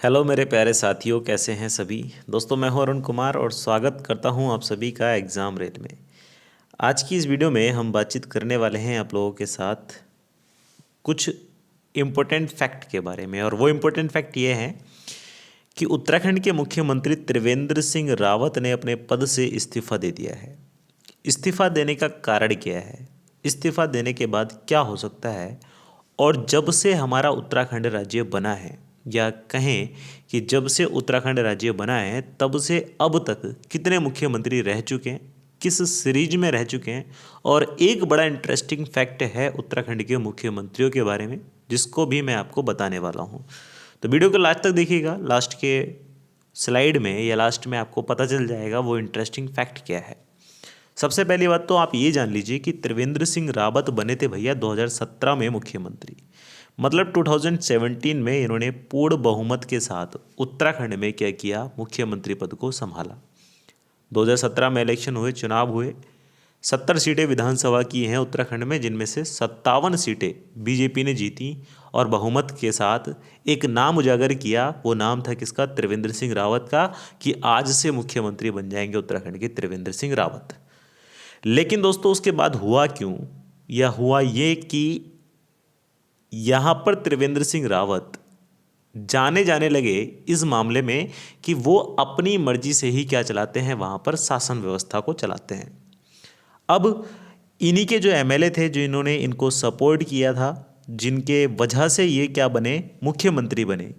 Hello मेरे प्यारे साथियों, कैसे हैं सभी दोस्तों। मैं हूं अरुण कुमार और स्वागत करता हूं आप सभी का एग्ज़ाम रेल में। आज की इस वीडियो में हम बातचीत करने वाले हैं आप लोगों के साथ कुछ इम्पोर्टेंट फैक्ट के बारे में। और वो इम्पोर्टेंट फैक्ट ये है कि उत्तराखंड के मुख्यमंत्री त्रिवेंद्र सिंह रावत ने अपने पद से इस्तीफा दे दिया है। इस्तीफा देने का कारण क्या है, इस्तीफा देने के बाद क्या हो सकता है, और जब से हमारा उत्तराखंड राज्य बना है, या कहें कि जब से उत्तराखंड राज्य बना है तब से अब तक कितने मुख्यमंत्री रह चुके हैं, किस सीरीज में रह चुके हैं। और एक बड़ा इंटरेस्टिंग फैक्ट है उत्तराखंड के मुख्यमंत्रियों के बारे में, जिसको भी मैं आपको बताने वाला हूँ। तो वीडियो को लास्ट तक देखिएगा। लास्ट के स्लाइड में या लास्ट में आपको पता चल जाएगा वो इंटरेस्टिंग फैक्ट क्या है। सबसे पहली बात तो आप ये जान लीजिए कि त्रिवेंद्र सिंह रावत बने थे भैया 2017 में मुख्यमंत्री। मतलब 2017 में इन्होंने पूर्ण बहुमत के साथ उत्तराखंड में क्या किया, मुख्यमंत्री पद को संभाला। 2017 में इलेक्शन हुए, चुनाव हुए। 70 सीटें विधानसभा की हैं उत्तराखंड में, जिनमें से 57 सीटें बीजेपी ने जीती और बहुमत के साथ एक नाम उजागर किया। वो नाम था किसका? त्रिवेंद्र सिंह रावत का, कि आज से मुख्यमंत्री बन जाएंगे उत्तराखंड के त्रिवेंद्र सिंह रावत। लेकिन दोस्तों उसके बाद हुआ क्यों, या हुआ ये कि यहाँ पर त्रिवेंद्र सिंह रावत जाने जाने लगे इस मामले में कि वो अपनी मर्जी से ही क्या चलाते हैं, वहाँ पर शासन व्यवस्था को चलाते हैं। अब इन्हीं के जो एमएलए थे, जो इन्होंने इनको सपोर्ट किया था, जिनके वजह से ये क्या बने, मुख्यमंत्री बने,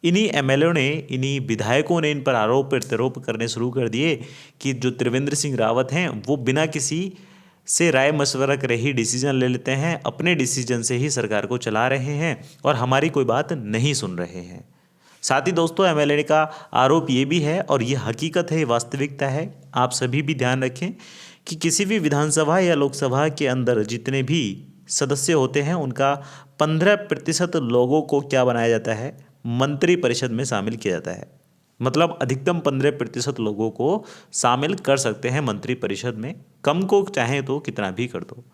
इन्हीं एमएलए ने, इन्हीं विधायकों ने इन पर आरोप प्रत्यारोप करने शुरू कर दिए कि जो त्रिवेंद्र सिंह रावत हैं वो बिना किसी से राय मशवरा करे ही डिसीजन ले लेते हैं, अपने डिसीजन से ही सरकार को चला रहे हैं और हमारी कोई बात नहीं सुन रहे हैं। साथ ही दोस्तों एमएलए का आरोप ये भी है, और ये हकीकत है, ये वास्तविकता है, आप सभी भी ध्यान रखें कि किसी भी विधानसभा या लोकसभा के अंदर जितने भी सदस्य होते हैं उनका 15% लोगों को क्या बनाया जाता है, मंत्री परिषद में शामिल किया जाता है। मतलब अधिकतम 15% लोगों को शामिल कर सकते हैं मंत्री परिषद में, कम को चाहें तो कितना भी कर दो।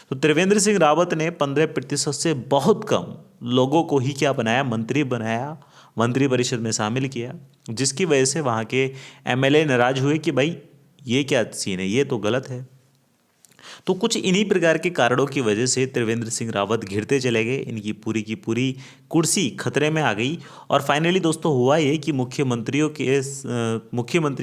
तो त्रिवेंद्र सिंह रावत ने 15% से बहुत कम लोगों को ही क्या बनाया, मंत्री बनाया, मंत्री परिषद में शामिल किया, जिसकी वजह से वहाँ के एमएलए नाराज हुए कि भाई ये क्या सीन है, ये तो गलत है। तो कुछ इन्हीं प्रकार के कारणों की वजह से त्रिवेंद्र सिंह रावत घिरते चले गए, इनकी पूरी की पूरी कुर्सी खतरे में आ गई। और फाइनली दोस्तों हुआ ये कि मुख्यमंत्री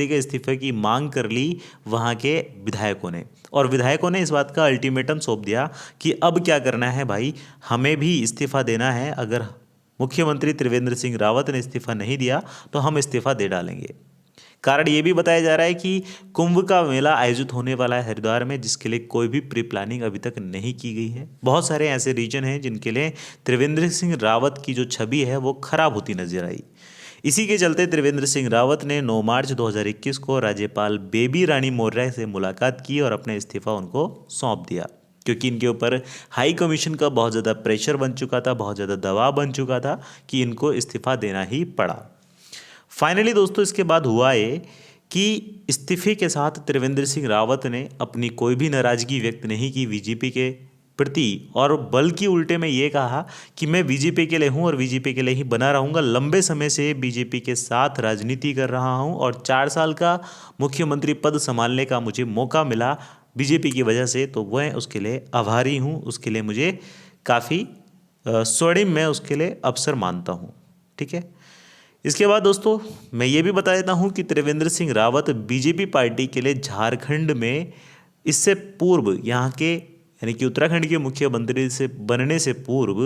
के इस्तीफे की मांग कर ली वहाँ के विधायकों ने, और विधायकों ने इस बात का अल्टीमेटम सौंप दिया कि अब क्या करना है भाई, हमें भी इस्तीफा देना है। अगर मुख्यमंत्री त्रिवेंद्र सिंह रावत ने इस्तीफा नहीं दिया तो हम इस्तीफा दे डालेंगे। कारण ये भी बताया जा रहा है कि कुंभ का मेला आयोजित होने वाला है हरिद्वार में, जिसके लिए कोई भी प्री प्लानिंग अभी तक नहीं की गई है। बहुत सारे ऐसे रीजन हैं जिनके लिए त्रिवेंद्र सिंह रावत की जो छवि है वो खराब होती नजर आई। इसी के चलते त्रिवेंद्र सिंह रावत ने 9 मार्च 2021 को राज्यपाल बेबी रानी मौर्य से मुलाकात की और अपना इस्तीफा उनको सौंप दिया, क्योंकि इनके ऊपर हाई कमीशन का बहुत ज़्यादा प्रेशर बन चुका था, बहुत ज़्यादा दबाव बन चुका था कि इनको इस्तीफा देना ही पड़ा। फाइनली दोस्तों इसके बाद हुआ ये कि इस्तीफे के साथ त्रिवेंद्र सिंह रावत ने अपनी कोई भी नाराजगी व्यक्त नहीं की बीजेपी के प्रति, और बल्कि उल्टे में ये कहा कि मैं बीजेपी के लिए हूँ और बीजेपी के लिए ही बना रहूँगा। लंबे समय से बीजेपी के साथ राजनीति कर रहा हूँ और 4 साल का मुख्यमंत्री पद संभालने का मुझे मौका मिला बीजेपी की वजह से, तो वह उसके लिए आभारी हूँ। उसके लिए मुझे काफ़ी स्वर्णिम मैं उसके लिए अवसर मानता हूँ। ठीक है। इसके बाद दोस्तों मैं ये भी बता देता हूँ कि त्रिवेंद्र सिंह रावत बीजेपी पार्टी के लिए झारखंड में इससे पूर्व, यहाँ के यानी कि उत्तराखंड के मुख्यमंत्री से बनने से पूर्व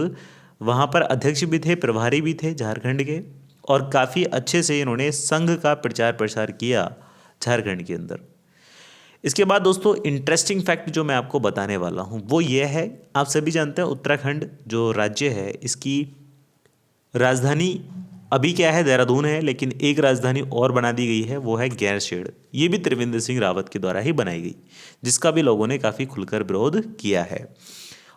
वहाँ पर अध्यक्ष भी थे, प्रभारी भी थे झारखंड के, और काफ़ी अच्छे से इन्होंने संघ का प्रचार प्रसार किया झारखंड के अंदर। इसके बाद दोस्तों इंटरेस्टिंग फैक्ट जो मैं आपको बताने वाला हूँ वो ये है, आप सभी जानते हैं उत्तराखंड जो राज्य है इसकी राजधानी अभी क्या है, देहरादून है, लेकिन एक राजधानी और बना दी गई है, वो है गैरसैंण। ये भी त्रिवेंद्र सिंह रावत के द्वारा ही बनाई गई, जिसका भी लोगों ने काफ़ी खुलकर विरोध किया है।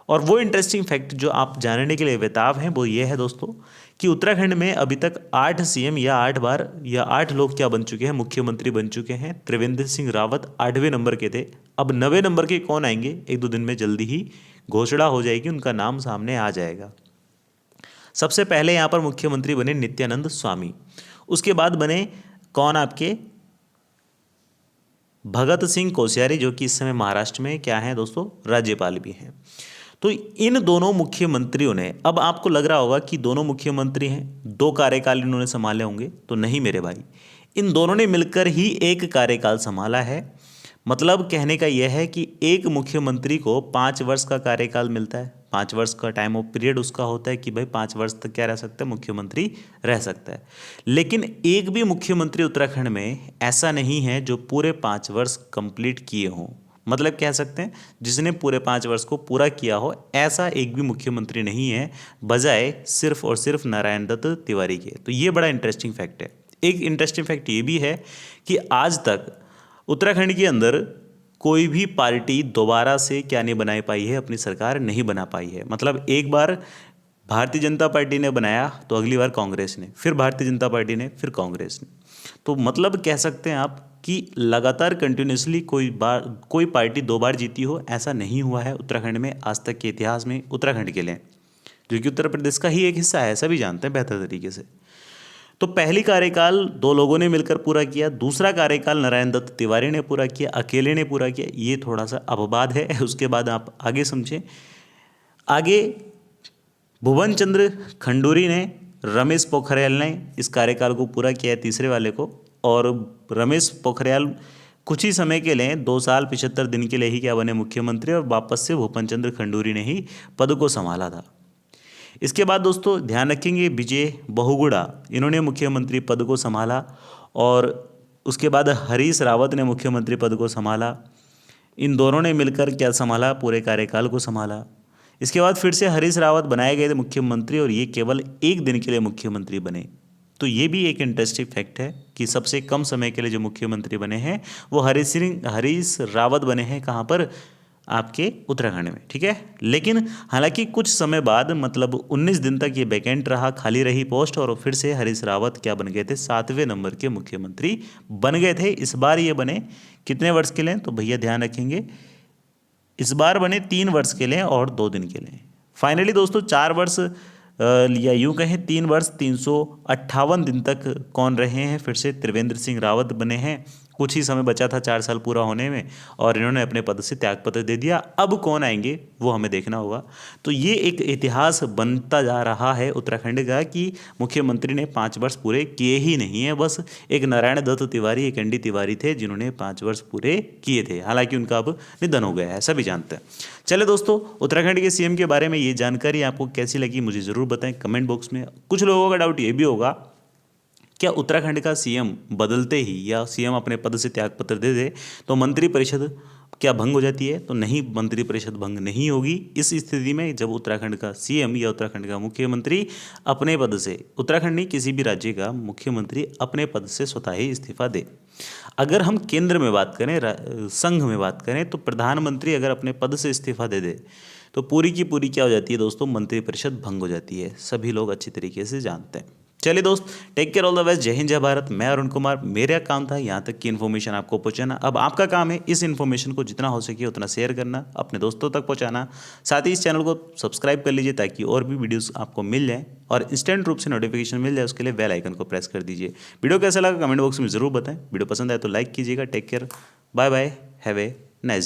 और वो इंटरेस्टिंग फैक्ट जो आप जानने के लिए बेताब हैं वो ये है दोस्तों कि उत्तराखंड में अभी तक 8 सीएम या 8 बार या 8 लोग क्या बन चुके हैं, मुख्यमंत्री बन चुके हैं। त्रिवेंद्र सिंह रावत 8वें नंबर के थे। अब 9वें नंबर के कौन आएंगे, 1-2 दिन में जल्दी ही घोषणा हो जाएगी, उनका नाम सामने आ जाएगा। सबसे पहले यहाँ पर मुख्यमंत्री बने नित्यानंद स्वामी। उसके बाद बने कौन आपके भगत सिंह कोश्यारी, जो कि इस समय महाराष्ट्र में क्या है दोस्तों, राज्यपाल भी हैं। तो इन दोनों मुख्यमंत्रियों ने, अब आपको लग रहा होगा कि दोनों मुख्यमंत्री हैं, 2 कार्यकाल इन्होंने संभाले होंगे, तो नहीं मेरे भाई, इन दोनों ने मिलकर ही एक कार्यकाल संभाला है। मतलब कहने का यह है कि एक मुख्यमंत्री को 5 वर्ष का कार्यकाल मिलता है, 5 वर्ष का टाइम ऑफ पीरियड उसका होता है कि भाई 5 वर्ष तक क्या रह सकता है, मुख्यमंत्री रह सकता है। लेकिन एक भी मुख्यमंत्री उत्तराखंड में ऐसा नहीं है जो पूरे 5 वर्ष कंप्लीट किए हों। मतलब कह सकते हैं जिसने पूरे 5 वर्ष को पूरा किया हो, ऐसा एक भी मुख्यमंत्री नहीं है, बजाय सिर्फ और सिर्फ नारायण दत्त तिवारी के। तो ये बड़ा इंटरेस्टिंग फैक्ट है। एक इंटरेस्टिंग फैक्ट ये भी है कि आज तक उत्तराखंड के अंदर कोई भी पार्टी दोबारा से क्या नहीं बना पाई है, अपनी सरकार नहीं बना पाई है। मतलब एक बार भारतीय जनता पार्टी ने बनाया तो अगली बार कांग्रेस ने, फिर भारतीय जनता पार्टी ने, फिर कांग्रेस ने। तो मतलब कह सकते हैं आप कि लगातार कंटिन्यूसली कोई पार्टी 2 बार जीती हो, ऐसा नहीं हुआ है उत्तराखंड में आज तक के इतिहास में, उत्तराखंड के लिए, जो कि उत्तर प्रदेश का ही एक हिस्सा है, सभी जानते हैं बेहतर तरीके से। तो पहली कार्यकाल 2 लोगों ने मिलकर पूरा किया, दूसरा कार्यकाल नारायण दत्त तिवारी ने पूरा किया, अकेले ने पूरा किया, ये थोड़ा सा अपवाद है। उसके बाद आप आगे समझें। आगे भुवन चंद्र खंडूरी ने, रमेश पोखरियाल ने इस कार्यकाल को पूरा किया है, तीसरे वाले को। और रमेश पोखरियाल कुछ ही समय के लिए 2 साल 75 दिन के लिए ही क्या बने मुख्यमंत्री, और वापस से भूपन चंद्र खंडूरी ने ही पद को संभाला था। इसके बाद दोस्तों ध्यान रखेंगे विजय बहुगुणा, इन्होंने मुख्यमंत्री पद को संभाला। और उसके बाद हरीश रावत ने मुख्यमंत्री पद को संभाला। इन दोनों ने मिलकर क्या संभाला, पूरे कार्यकाल को संभाला। इसके बाद फिर से हरीश रावत बनाए गए थे मुख्यमंत्री, और ये केवल 1 दिन के लिए मुख्यमंत्री बने। तो ये भी एक इंटरेस्टिंग फैक्ट है कि सबसे कम समय के लिए जो मुख्यमंत्री बने हैं वो हरीश रावत बने हैं। कहाँ पर, आपके उत्तराखंड में, ठीक है। लेकिन हालांकि कुछ समय बाद, मतलब 19 दिन तक ये वैकेंट रहा, खाली रही पोस्ट, और फिर से हरीश रावत क्या बन गए थे, 7वें नंबर के मुख्यमंत्री बन गए थे। इस बार ये बने कितने वर्ष के लिए, तो भैया ध्यान रखेंगे, इस बार बने 3 वर्ष के लिए और 2 दिन के लिए। फाइनली दोस्तों 4 वर्ष या यूँ कहें 3 वर्ष 358 दिन तक कौन रहे हैं, फिर से त्रिवेंद्र सिंह रावत बने हैं। कुछ ही समय बचा था 4 साल पूरा होने में, और इन्होंने अपने पद से त्यागपत्र दे दिया। अब कौन आएंगे वो हमें देखना होगा। तो ये एक इतिहास बनता जा रहा है उत्तराखंड का कि मुख्यमंत्री ने 5 वर्ष पूरे किए ही नहीं है। बस एक नारायण दत्त तिवारी, एक एन डी तिवारी थे जिन्होंने 5 वर्ष पूरे किए थे। हालांकि उनका अब निधन हो गया है, सभी जानते हैं। चले दोस्तों, उत्तराखंड के सीएम के बारे में ये जानकारी आपको कैसी लगी मुझे ज़रूर बताएं कमेंट बॉक्स में। कुछ लोगों का डाउट ये भी होगा, क्या उत्तराखंड का सीएम बदलते ही या सीएम अपने पद से त्यागपत्र दे दे तो मंत्रिपरिषद क्या भंग हो जाती है? तो नहीं, मंत्रिपरिषद भंग नहीं होगी। इस स्थिति में जब उत्तराखंड का सीएम या उत्तराखंड का मुख्यमंत्री अपने पद से, उत्तराखंड नहीं किसी भी राज्य का मुख्यमंत्री अपने पद से स्वतः ही इस्तीफा दे। अगर हम केंद्र में बात करें, संघ में बात करें, तो प्रधानमंत्री अगर अपने पद से इस्तीफा दे दे तो पूरी की पूरी क्या हो जाती है दोस्तों, मंत्रिपरिषद भंग हो जाती है। सभी लोग अच्छी तरीके से जानते हैं। चलिए दोस्त, take care, all the best, जय हिंद जय भारत। मैं अरुण कुमार, मेरा काम था यहाँ तक की इन्फॉर्मेशन आपको पहुँचाना। अब आपका काम है इस इन्फॉर्मेशन को जितना हो सके उतना शेयर करना, अपने दोस्तों तक पहुँचाना। साथ ही इस चैनल को सब्सक्राइब कर लीजिए ताकि और भी वीडियोस आपको मिल जाएं और इंस्टेंट रूप से नोटिफिकेशन मिल जाए। उसके लिए बेल आइकन को प्रेस कर दीजिए। वीडियो कैसा लगा कमेंट बॉक्स में ज़रूर बताएं। वीडियो पसंद आए तो लाइक कीजिएगा। Take care, bye bye, have a nice day.